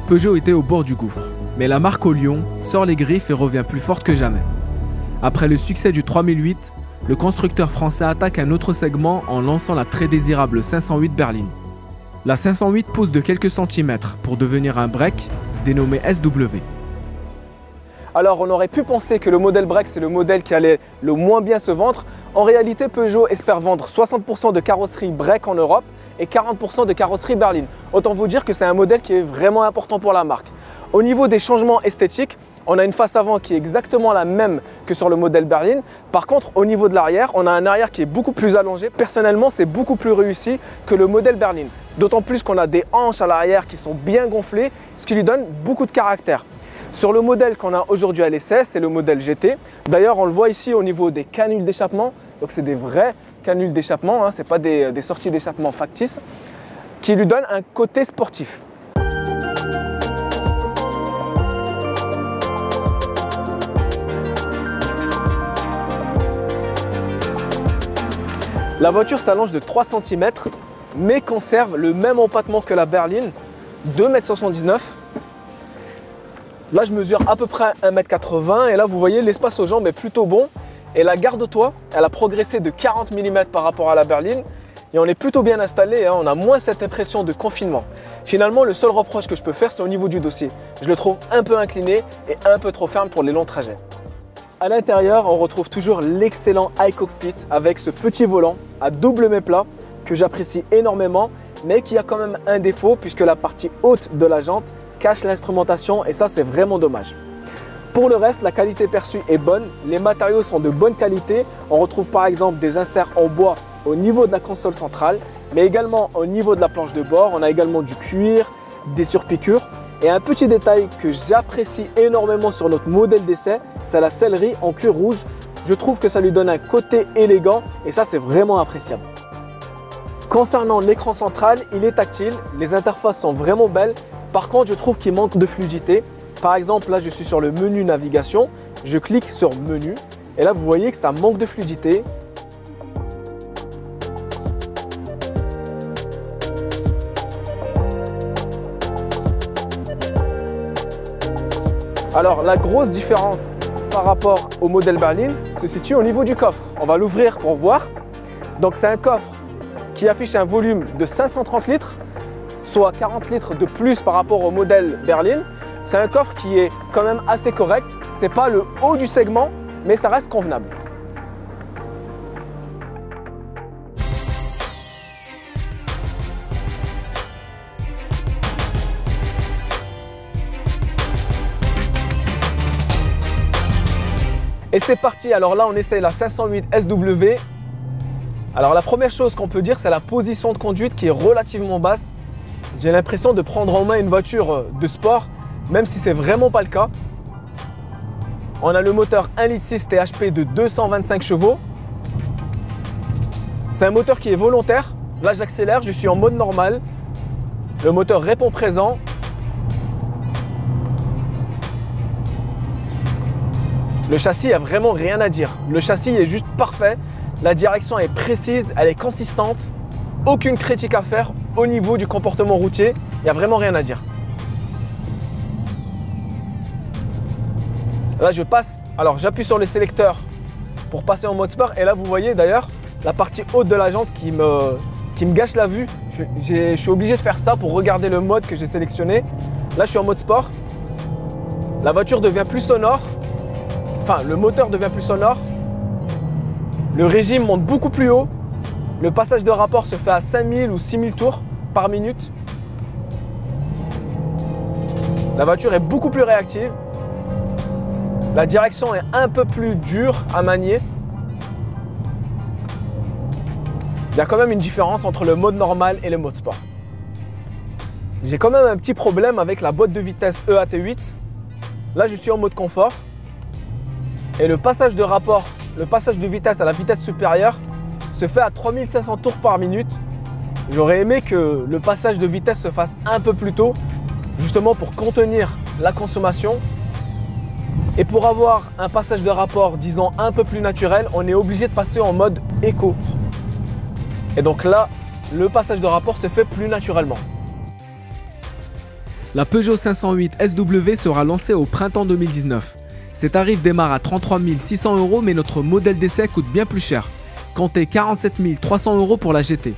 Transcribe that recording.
Peugeot était au bord du gouffre, mais la marque au lion sort les griffes et revient plus forte que jamais. Après le succès du 3008, le constructeur français attaque un autre segment en lançant la très désirable 508 berline. La 508 pousse de quelques centimètres pour devenir un break dénommé SW. Alors on aurait pu penser que le modèle break c'est le modèle qui allait le moins bien se vendre. En réalité, Peugeot espère vendre 60% de carrosserie break en Europe et 40% de carrosserie berline. Autant vous dire que c'est un modèle qui est vraiment important pour la marque. Au niveau des changements esthétiques, on a une face avant qui est exactement la même que sur le modèle berline. Par contre, au niveau de l'arrière, on a un arrière qui est beaucoup plus allongé. Personnellement, c'est beaucoup plus réussi que le modèle berline. D'autant plus qu'on a des hanches à l'arrière qui sont bien gonflées, ce qui lui donne beaucoup de caractère. Sur le modèle qu'on a aujourd'hui à l'essai, c'est le modèle GT. D'ailleurs, on le voit ici au niveau des canules d'échappement. Donc c'est des vrais canules d'échappement, hein, ce n'est pas des sorties d'échappement factices, qui lui donnent un côté sportif. La voiture s'allonge de 3 cm, mais conserve le même empattement que la berline, 2,79 m. Là, je mesure à peu près 1,80 m et là, vous voyez, l'espace aux jambes est plutôt bon. Et la garde-toit, elle a progressé de 40 mm par rapport à la berline et on est plutôt bien installé, hein, on a moins cette impression de confinement. Finalement, le seul reproche que je peux faire, c'est au niveau du dossier. Je le trouve un peu incliné et un peu trop ferme pour les longs trajets. À l'intérieur, on retrouve toujours l'excellent iCockpit avec ce petit volant à double méplat que j'apprécie énormément, mais qui a quand même un défaut puisque la partie haute de la jante cache l'instrumentation et ça, c'est vraiment dommage. Pour le reste, la qualité perçue est bonne, les matériaux sont de bonne qualité. On retrouve par exemple des inserts en bois au niveau de la console centrale, mais également au niveau de la planche de bord. On a également du cuir, des surpiqûres. Et un petit détail que j'apprécie énormément sur notre modèle d'essai, c'est la sellerie en cuir rouge. Je trouve que ça lui donne un côté élégant et ça, c'est vraiment appréciable. Concernant l'écran central, il est tactile, les interfaces sont vraiment belles. Par contre, je trouve qu'il manque de fluidité. Par exemple, là je suis sur le menu navigation, je clique sur menu et là vous voyez que ça manque de fluidité. Alors la grosse différence par rapport au modèle berline se situe au niveau du coffre. On va l'ouvrir pour voir. Donc c'est un coffre qui affiche un volume de 530 litres, soit 40 litres de plus par rapport au modèle berline. C'est un coffre qui est quand même assez correct. Ce n'est pas le haut du segment, mais ça reste convenable. Et c'est parti, alors là on essaye la 508 SW. Alors la première chose qu'on peut dire, c'est la position de conduite qui est relativement basse. J'ai l'impression de prendre en main une voiture de sport, même si c'est vraiment pas le cas. On a le moteur 1,6 litre THP de 225 chevaux. C'est un moteur qui est volontaire. Là j'accélère, je suis en mode normal. Le moteur répond présent. Le châssis a vraiment rien à dire. Le châssis est juste parfait. La direction est précise, elle est consistante. Aucune critique à faire au niveau du comportement routier. Il n'y a vraiment rien à dire. Là je passe, alors j'appuie sur le sélecteur pour passer en mode sport et là vous voyez d'ailleurs la partie haute de la jante qui me gâche la vue. Je suis obligé de faire ça pour regarder le mode que j'ai sélectionné. Là je suis en mode sport. La voiture devient plus sonore. Enfin, le moteur devient plus sonore. Le régime monte beaucoup plus haut. Le passage de rapport se fait à 5000 ou 6000 tours par minute. La voiture est beaucoup plus réactive. La direction est un peu plus dure à manier. Il y a quand même une différence entre le mode normal et le mode sport. J'ai quand même un petit problème avec la boîte de vitesse EAT8. Là, je suis en mode confort. Et le passage de rapport, le passage de vitesse à la vitesse supérieure se fait à 3500 tours par minute. J'aurais aimé que le passage de vitesse se fasse un peu plus tôt, justement pour contenir la consommation. Et pour avoir un passage de rapport, disons, un peu plus naturel, on est obligé de passer en mode éco. Et donc là, le passage de rapport se fait plus naturellement. La Peugeot 508 SW sera lancée au printemps 2019. Ses tarifs démarrent à 33 600 € mais notre modèle d'essai coûte bien plus cher. Comptez 47 300 € pour la GT.